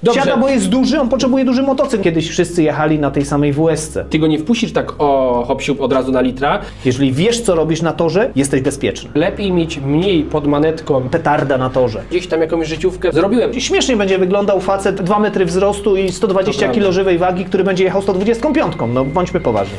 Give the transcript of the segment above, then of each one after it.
Dobrze. Siada, bo jest duży, on potrzebuje duży motocykl. Kiedyś wszyscy jechali na tej samej WS-ce. Ty go nie wpuścisz tak o hop-siup od razu na litra. Jeżeli wiesz, co robisz na torze, jesteś bezpieczny. Lepiej mieć mniej pod manetką. Petarda na torze. Gdzieś tam jakąś życiówkę zrobiłem. Śmiesznie będzie wyglądał facet 2 metry wzrostu i 120 kg żywej wagi, który będzie jechał 125. No bądźmy poważni.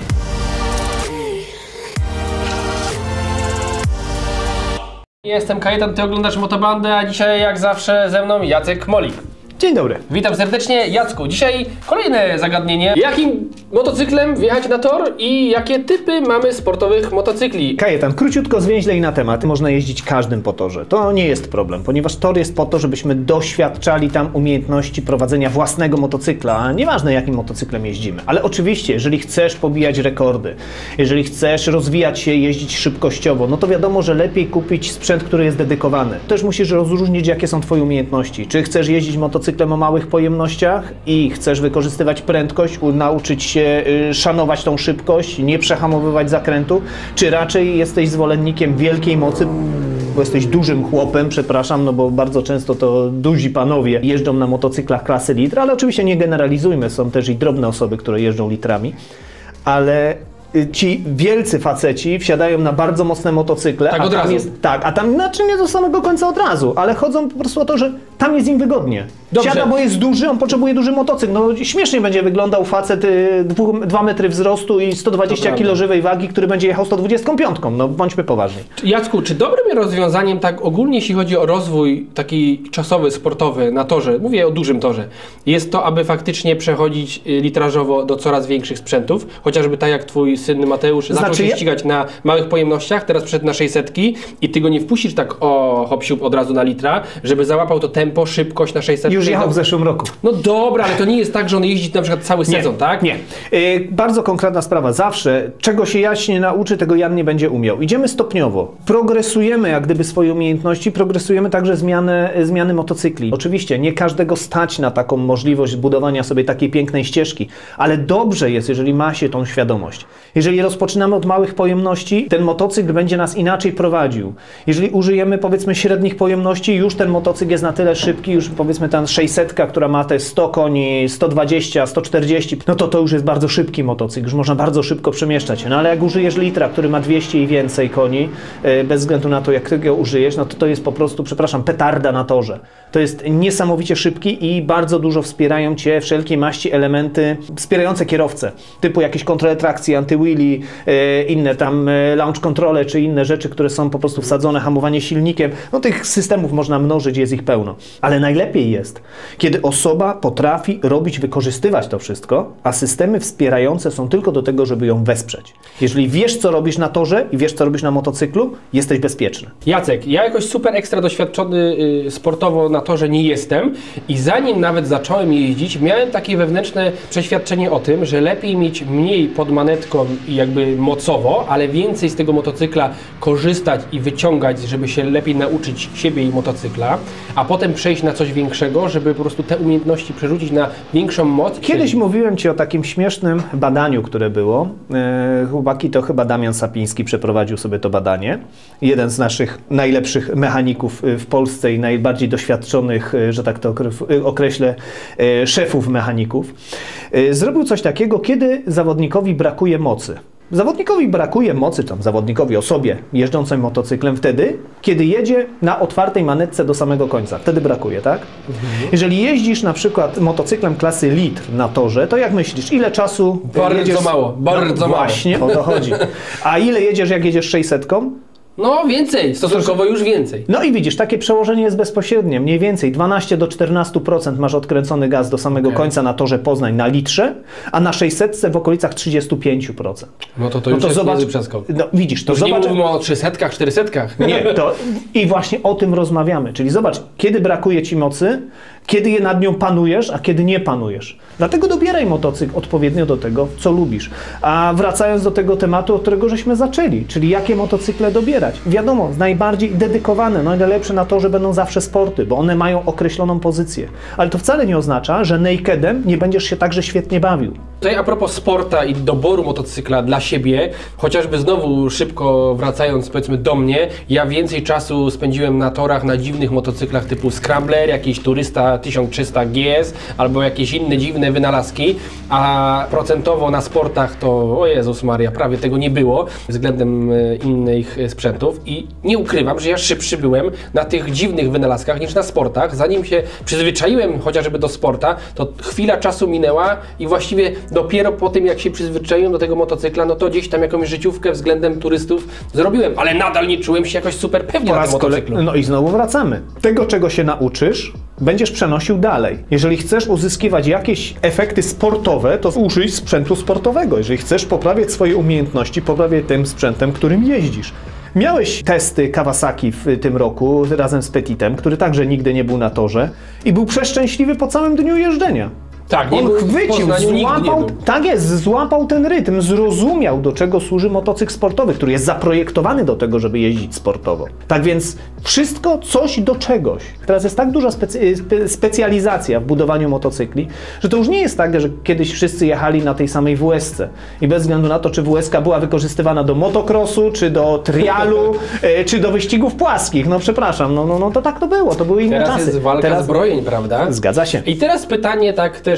Jestem Kajetan, ty oglądasz Motobandę, a dzisiaj jak zawsze ze mną Jacek Molik. Dzień dobry. Witam serdecznie. Jacku, dzisiaj kolejne zagadnienie. Jakim motocyklem wjechać na tor i jakie typy mamy sportowych motocykli? Kajetan, króciutko, zwięźlej na temat. Można jeździć każdym po torze. To nie jest problem, ponieważ tor jest po to, żebyśmy doświadczali tam umiejętności prowadzenia własnego motocykla, a nieważne jakim motocyklem jeździmy. Ale oczywiście, jeżeli chcesz pobijać rekordy, jeżeli chcesz rozwijać się, jeździć szybkościowo, no to wiadomo, że lepiej kupić sprzęt, który jest dedykowany. Też musisz rozróżnić, jakie są twoje umiejętności. Czy chcesz jeździć motocyklem o małych pojemnościach i chcesz wykorzystywać prędkość, nauczyć się szanować tą szybkość, nie przehamowywać zakrętu, czy raczej jesteś zwolennikiem wielkiej mocy, bo jesteś dużym chłopem, przepraszam, no bo bardzo często to duzi panowie jeżdżą na motocyklach klasy litr, ale oczywiście nie generalizujmy, są też i drobne osoby, które jeżdżą litrami, ale ci wielcy faceci wsiadają na bardzo mocne motocykle, tak, a od tam razu. jest, tak, a tam znaczy nie do samego końca od razu, ale chodzą po prostu o to, że tam jest im wygodnie. Dobrze. Siada, bo jest duży, on potrzebuje duży motocykl. No śmiesznie będzie wyglądał facet 2 metry wzrostu i 120 kg żywej wagi, który będzie jechał 125. No bądźmy poważni. Jacku, czy dobrym rozwiązaniem tak ogólnie, jeśli chodzi o rozwój taki czasowy, sportowy na torze, mówię o dużym torze, jest to, aby faktycznie przechodzić litrażowo do coraz większych sprzętów, chociażby tak jak twój syn Mateusz zaczął się ścigać na małych pojemnościach, teraz przed na 600 i ty go nie wpuścisz tak o hop-siup od razu na litra, żeby załapał to tempo, szybkość na 600. Już jechał w zeszłym roku. No dobra, ale to nie jest tak, że on jeździ na przykład cały sezon, tak? Nie. Bardzo konkretna sprawa. Zawsze, czego się Jaś nie nauczy, tego Jan nie będzie umiał. Idziemy stopniowo. Progresujemy jak gdyby swoje umiejętności, progresujemy także zmiany motocykli. Oczywiście nie każdego stać na taką możliwość budowania sobie takiej pięknej ścieżki, ale dobrze jest, jeżeli ma się tą świadomość. Jeżeli rozpoczynamy od małych pojemności, ten motocykl będzie nas inaczej prowadził. Jeżeli użyjemy powiedzmy średnich pojemności, już ten motocykl jest na tyle szybki, już powiedzmy ta 600, która ma te 100 koni, 120, 140, no to już jest bardzo szybki motocykl, już można bardzo szybko przemieszczać się. No ale jak użyjesz litra, który ma 200 i więcej koni, bez względu na to, jak ty go użyjesz, no to jest po prostu, przepraszam, petarda na torze. To jest niesamowicie szybki i bardzo dużo wspierają cię wszelkie maści elementy wspierające kierowcę, typu jakieś kontrole trakcji, anty-wheelie, inne tam launch controle, czy inne rzeczy, które są po prostu wsadzone, hamowanie silnikiem. No tych systemów można mnożyć, jest ich pełno. Ale najlepiej jest, kiedy osoba potrafi wykorzystywać to wszystko, a systemy wspierające są tylko do tego, żeby ją wesprzeć. Jeżeli wiesz, co robisz na torze i wiesz, co robisz na motocyklu, jesteś bezpieczny. Jacek, ja jakoś super ekstra doświadczony sportowo na torze nie jestem i zanim nawet zacząłem jeździć, miałem takie wewnętrzne przeświadczenie o tym, że lepiej mieć mniej pod manetką i jakby mocowo, ale więcej z tego motocykla korzystać i wyciągać, żeby się lepiej nauczyć siebie i motocykla, a potem przejść na coś większego, żeby po prostu te umiejętności przerzucić na większą moc. Kiedyś mówiłem ci o takim śmiesznym badaniu, które było. Chłopaki, to chyba Damian Sapiński przeprowadził sobie to badanie. Jeden z naszych najlepszych mechaników w Polsce i najbardziej doświadczonych, że tak to określę, szefów mechaników. Zrobił coś takiego, kiedy zawodnikowi brakuje mocy. Zawodnikowi brakuje mocy, zawodnikowi, osobie jeżdżącej motocyklem wtedy, kiedy jedzie na otwartej manetce do samego końca. Wtedy brakuje, tak? Jeżeli jeździsz na przykład motocyklem klasy litr na torze, to jak myślisz, ile czasu jedziesz? Bardzo mało, bardzo mało. Właśnie o to chodzi. A ile jedziesz, jak jedziesz 600? No więcej, stosunkowo już więcej. No i widzisz, takie przełożenie jest bezpośrednie, mniej więcej 12 do 14% masz odkręcony gaz do samego końca na torze Poznań na litrze, a na 600 w okolicach 35%. No to już jest niezły przeskok. No widzisz, to już zobacz... nie mówimy o 300, 400. Nie, to i właśnie o tym rozmawiamy. Czyli zobacz, kiedy brakuje ci mocy, kiedy nad nią panujesz, a kiedy nie panujesz. Dlatego dobieraj motocykl odpowiednio do tego, co lubisz. A wracając do tego tematu, od którego żeśmy zaczęli, czyli jakie motocykle dobierać. Wiadomo, najbardziej dedykowane, najlepsze na torze będą zawsze sporty, bo one mają określoną pozycję. Ale to wcale nie oznacza, że nakedem nie będziesz się także świetnie bawił. Tutaj a propos sporta i doboru motocykla dla siebie, chociażby znowu szybko wracając powiedzmy do mnie, ja więcej czasu spędziłem na torach, na dziwnych motocyklach typu Scrambler, jakiś Turysta 1300 GS albo jakieś inne dziwne wynalazki, a procentowo na sportach to, o Jezus Maria, prawie tego nie było względem innych sprzętów i nie ukrywam, że ja szybszy byłem na tych dziwnych wynalazkach niż na sportach. Zanim się przyzwyczaiłem chociażby do sporta, to chwila czasu minęła i właściwie dopiero po tym, jak się przyzwyczaiłem do tego motocykla, no to gdzieś tam jakąś życiówkę względem turystów zrobiłem, ale nadal nie czułem się jakoś super pewnie na tym motocyklu. No i znowu wracamy. Tego, czego się nauczysz, będziesz przenosił dalej. Jeżeli chcesz uzyskiwać jakieś efekty sportowe, to użyj sprzętu sportowego. Jeżeli chcesz poprawiać swoje umiejętności, poprawiaj tym sprzętem, którym jeździsz. Miałeś testy Kawasaki w tym roku razem z Petitem, który także nigdy nie był na torze i był przeszczęśliwy po całym dniu jeżdżenia. Tak, on chwycił, złapał, tak jest, złapał ten rytm, zrozumiał, do czego służy motocykl sportowy, który jest zaprojektowany do tego, żeby jeździć sportowo. Tak więc wszystko coś do czegoś. Teraz jest tak duża specjalizacja w budowaniu motocykli, że to już nie jest tak, że kiedyś wszyscy jechali na tej samej WS-ce i bez względu na to, czy WS-ka była wykorzystywana do motocrossu, czy do trialu, czy do wyścigów płaskich. No przepraszam, no to tak to było, to były inne czasy. Teraz jest walka zbrojeń, prawda? Zgadza się. I teraz pytanie tak też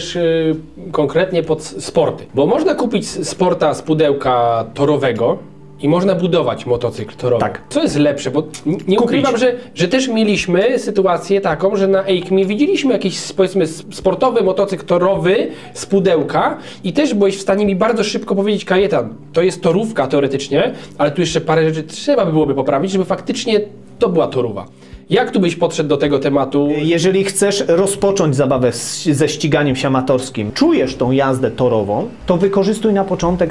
konkretnie pod sporty, bo można kupić sporta z pudełka torowego i można budować motocykl torowy. Tak. Co jest lepsze? Bo nie ukrywam, że też mieliśmy sytuację taką, że na EICMie widzieliśmy jakiś, powiedzmy, sportowy motocykl torowy z pudełka i też byłeś w stanie mi bardzo szybko powiedzieć: Kajetan, to jest torówka teoretycznie, ale tu jeszcze parę rzeczy trzeba by byłoby poprawić, żeby faktycznie to była torówa. Jak tu byś podszedł do tego tematu? Jeżeli chcesz rozpocząć zabawę ze ściganiem się amatorskim, czujesz tą jazdę torową, to wykorzystuj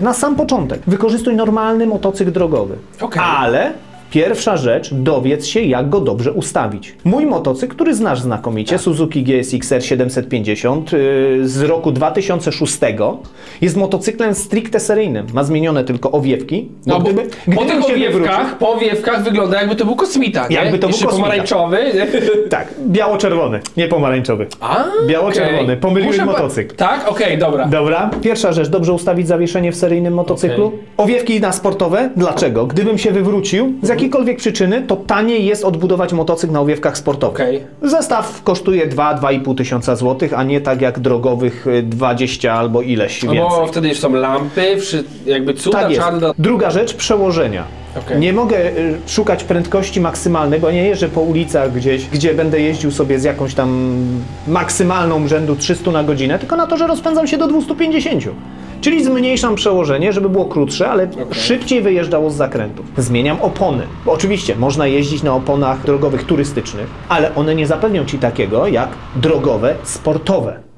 na sam początek, wykorzystuj normalny motocykl drogowy. Okay. Ale pierwsza rzecz, dowiedz się, jak go dobrze ustawić. Mój motocykl, który znasz znakomicie, Suzuki GSX-R 750 z roku 2006, jest motocyklem stricte seryjnym. Ma zmienione tylko owiewki. No bo po tych owiewkach wygląda, jakby to był kosmita, nie? Jakby to był kosmita. Pomarańczowy, nie? Tak, biało-czerwony, nie pomarańczowy. Biało-czerwony, pomyliłeś motocykl. Tak? Okej, dobra. Dobra, pierwsza rzecz, dobrze ustawić zawieszenie w seryjnym motocyklu. Owiewki na sportowe, dlaczego? Gdybym się wywrócił, z jakiejkolwiek przyczyny, to taniej jest odbudować motocykl na owiewkach sportowych. Zestaw kosztuje 2–2,5 tysiąca złotych, a nie tak jak drogowych 20 albo ileś więcej. Bo wtedy już są lampy, jakby cuda tak jest. czarna. Druga rzecz, przełożenia. Nie mogę szukać prędkości maksymalnej, bo nie jeżdżę po ulicach gdzieś, gdzie będę jeździł sobie z jakąś tam maksymalną rzędu 300 na godzinę, tylko na to, że rozpędzam się do 250. Czyli zmniejszam przełożenie, żeby było krótsze, ale szybciej wyjeżdżało z zakrętów. Zmieniam opony. Bo oczywiście można jeździć na oponach drogowych turystycznych, ale one nie zapewnią Ci takiego jak drogowe sportowe.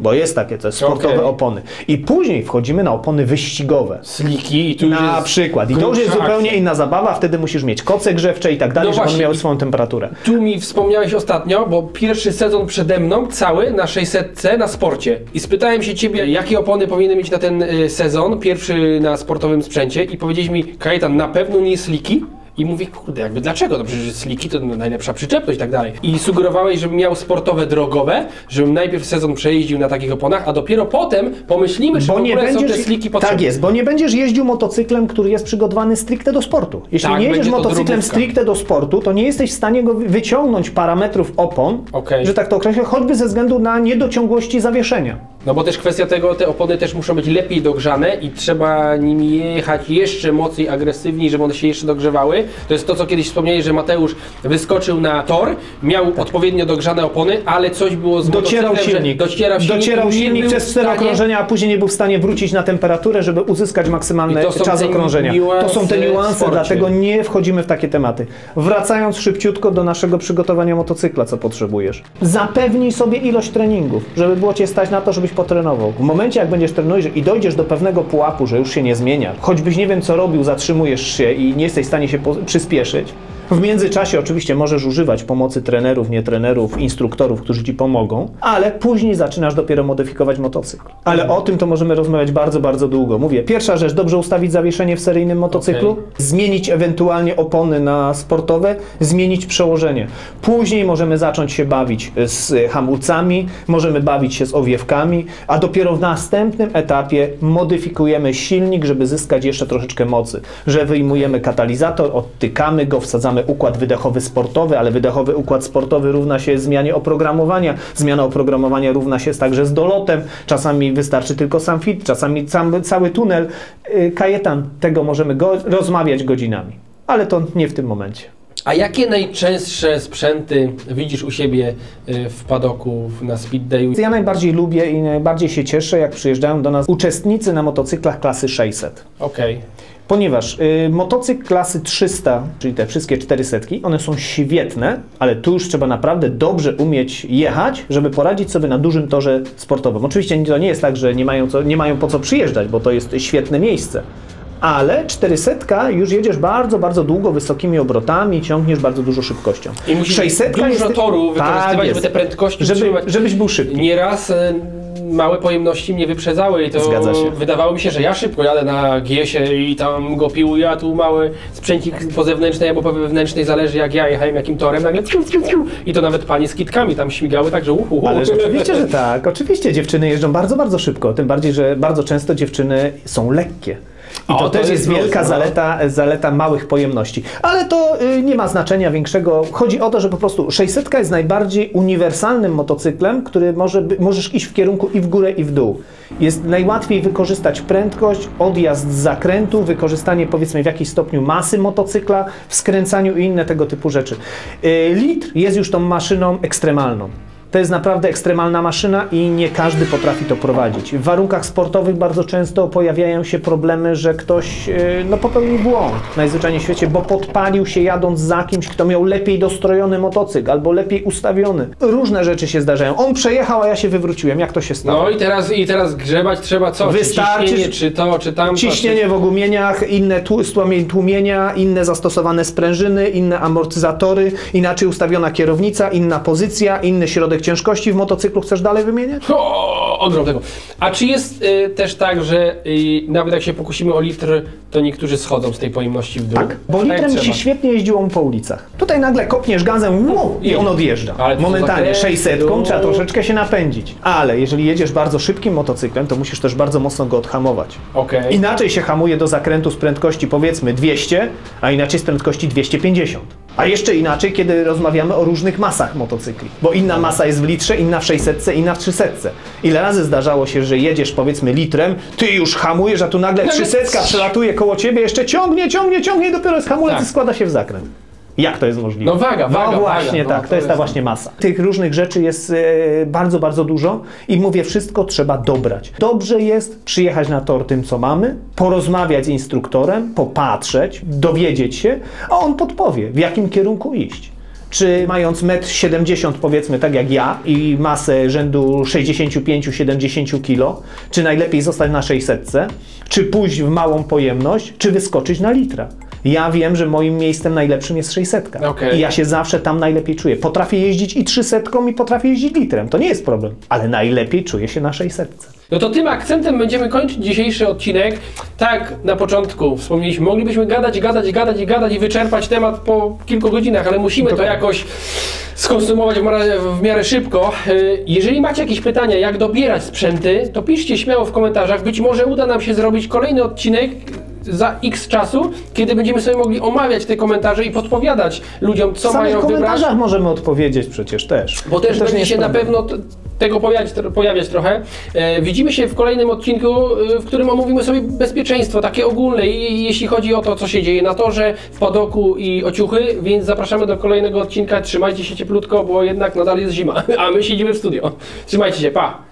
Bo jest takie, to jest sportowe opony. I później wchodzimy na opony wyścigowe. Sliki i tu na przykład. I to już jest zupełnie inna zabawa, wtedy musisz mieć koce grzewcze i tak dalej, żeby one miały swoją temperaturę. Tu mi wspomniałeś ostatnio, bo pierwszy sezon przede mną, cały na 600 na sporcie. I spytałem się Ciebie, jakie opony powinny mieć na ten sezon, pierwszy na sportowym sprzęcie, i powiedziałeś mi: Kajetan, na pewno nie sliki? I mówię: kurde, jakby dlaczego? No przecież sliki to najlepsza przyczepność i tak dalej. I sugerowałeś, żebym miał sportowe drogowe, żebym najpierw sezon przejeździł na takich oponach, a dopiero potem pomyślimy, że w ogóle są te sliki potrzebne. Tak jest, bo nie będziesz jeździł motocyklem, który jest przygotowany stricte do sportu. Jeśli nie jedziesz motocyklem stricte do sportu, to nie jesteś w stanie go wyciągnąć parametrów opon, że tak to określę, choćby ze względu na niedociągłości zawieszenia. No bo też kwestia tego, te opony też muszą być lepiej dogrzane i trzeba nimi jechać jeszcze mocniej, agresywniej, żeby one się jeszcze dogrzewały. To jest to, co kiedyś wspomniałeś, że Mateusz wyskoczył na tor, miał odpowiednio dogrzane opony, ale coś było z docierał silnik przez 4 okrążenia, a później nie był w stanie wrócić na temperaturę, żeby uzyskać maksymalny czas okrążenia. To są te niuanse, dlatego nie wchodzimy w takie tematy. Wracając szybciutko do naszego przygotowania motocykla, co potrzebujesz. Zapewnij sobie ilość treningów, żeby było Cię stać na to, żebyś potrenował. W momencie, jak będziesz trenować i dojdziesz do pewnego pułapu, że już się nie zmienia, choćbyś nie wiem co robił, zatrzymujesz się i nie jesteś w stanie się przyspieszyć, W międzyczasie oczywiście możesz używać pomocy trenerów, nietrenerów, instruktorów, którzy ci pomogą, ale później zaczynasz dopiero modyfikować motocykl. Ale o tym to możemy rozmawiać bardzo, bardzo długo. Mówię, pierwsza rzecz, dobrze ustawić zawieszenie w seryjnym motocyklu, zmienić ewentualnie opony na sportowe, zmienić przełożenie. Później możemy zacząć się bawić z hamulcami, możemy bawić się z owiewkami, a dopiero w następnym etapie modyfikujemy silnik, żeby zyskać jeszcze troszeczkę mocy. Że wyjmujemy katalizator, odtykamy go, wsadzamy układ wydechowy sportowy, ale wydechowy układ sportowy równa się zmianie oprogramowania. Zmiana oprogramowania równa się także z dolotem. Czasami wystarczy tylko sam filtr, czasami cały tunel. Kajetan, tego możemy rozmawiać godzinami, ale to nie w tym momencie. A jakie najczęstsze sprzęty widzisz u siebie w padoku, na speed dayu? Ja najbardziej lubię i najbardziej się cieszę, jak przyjeżdżają do nas uczestnicy na motocyklach klasy 600. Okej. Ponieważ motocykl klasy 300, czyli te wszystkie 400, one są świetne, ale tu już trzeba naprawdę dobrze umieć jechać, żeby poradzić sobie na dużym torze sportowym. Oczywiście to nie jest tak, że nie mają po co przyjeżdżać, bo to jest świetne miejsce. Ale 400 już jedziesz bardzo, bardzo długo, wysokimi obrotami, ciągniesz bardzo dużo szybkością. I musisz 600 dużo toru wykorzystywać, żeby te prędkości żebyś był szybki. Nieraz małe pojemności mnie wyprzedzały i to Zgadza się. wydawało mi się, że ja szybko jadę na GS-ie i tam go piłuję, a tu mały sprzęcik po zewnętrznej albo po wewnętrznej, zależy jak ja jechałem, jakim torem, nagle i to nawet panie z kitkami tam śmigały, także Ale oczywiście, że tak. Oczywiście dziewczyny jeżdżą bardzo, bardzo szybko, tym bardziej, że bardzo często dziewczyny są lekkie. I to też jest wielka zaleta małych pojemności. Ale to nie ma znaczenia większego. Chodzi o to, że po prostu 600 jest najbardziej uniwersalnym motocyklem, który możesz iść w kierunku i w górę, i w dół. Jest najłatwiej wykorzystać prędkość, odjazd z zakrętu, wykorzystanie powiedzmy w jakimś stopniu masy motocykla, w skręcaniu i inne tego typu rzeczy. Litr jest już tą maszyną ekstremalną. To jest naprawdę ekstremalna maszyna i nie każdy potrafi to prowadzić. W warunkach sportowych bardzo często pojawiają się problemy, że ktoś popełnił błąd najzwyczajniej w świecie, bo podpalił się jadąc za kimś, kto miał lepiej dostrojony motocykl albo lepiej ustawiony. Różne rzeczy się zdarzają. On przejechał, a ja się wywróciłem. Jak to się stało? No i teraz grzebać trzeba co? Wystarczy ciśnienie, czy to, czy tamto? Ciśnienie w ogumieniach, inne tłumienia, inne zastosowane sprężyny, inne amortyzatory, inaczej ustawiona kierownica, inna pozycja, inny środek ciężkości w motocyklu. Chcesz dalej wymieniać? Ogrom tego. A czy jest też tak, że nawet jak się pokusimy o litr, to niektórzy schodzą z tej pojemności w dół? Tak, bo litrem się świetnie jeździło po ulicach. Tutaj nagle kopniesz gazem i on odjeżdża. Momentalnie 600 trzeba troszeczkę się napędzić. Ale jeżeli jedziesz bardzo szybkim motocyklem, to musisz też bardzo mocno go odhamować. Okay. Inaczej się hamuje do zakrętu z prędkości powiedzmy 200, a inaczej z prędkości 250. A jeszcze inaczej, kiedy rozmawiamy o różnych masach motocykli. Bo inna masa jest w litrze, inna w 600, inna w 300. Ile razy zdarzało się, że jedziesz powiedzmy litrem, ty już hamujesz, a tu nagle 300 przelatuje koło ciebie, jeszcze ciągnie i dopiero z hamulec składa się w zakręt. Jak to jest możliwe? No waga. Właśnie tak, to jest ta właśnie masa. Tych różnych rzeczy jest bardzo, bardzo dużo i mówię, wszystko trzeba dobrać. Dobrze jest przyjechać na tor tym, co mamy, porozmawiać z instruktorem, popatrzeć, dowiedzieć się, a on podpowie, w jakim kierunku iść. Czy mając 1,70 m powiedzmy tak jak ja i masę rzędu 65-70 kg, czy najlepiej zostać na 600, czy pójść w małą pojemność, czy wyskoczyć na litra. Ja wiem, że moim miejscem najlepszym jest 600. Okay. I ja się zawsze tam najlepiej czuję. Potrafię jeździć i 300 i potrafię jeździć litrem. To nie jest problem. Ale najlepiej czuję się na 600. No to tym akcentem będziemy kończyć dzisiejszy odcinek. Tak, na początku wspomnieliśmy, moglibyśmy gadać i wyczerpać temat po kilku godzinach, ale musimy to jakoś skonsumować w miarę szybko. Jeżeli macie jakieś pytania, jak dobierać sprzęty, to piszcie śmiało w komentarzach. Być może uda nam się zrobić kolejny odcinek za x czasu, kiedy będziemy sobie mogli omawiać te komentarze i podpowiadać ludziom, co mają wybrać. W komentarzach możemy odpowiedzieć przecież też. Bo też będzie się na pewno tego pojawiać trochę. Widzimy się w kolejnym odcinku, w którym omówimy sobie bezpieczeństwo, takie ogólne, i jeśli chodzi o to, co się dzieje na torze, w padoku i o ciuchy, więc zapraszamy do kolejnego odcinka. Trzymajcie się cieplutko, bo jednak nadal jest zima, a my siedzimy w studio. Trzymajcie się, pa!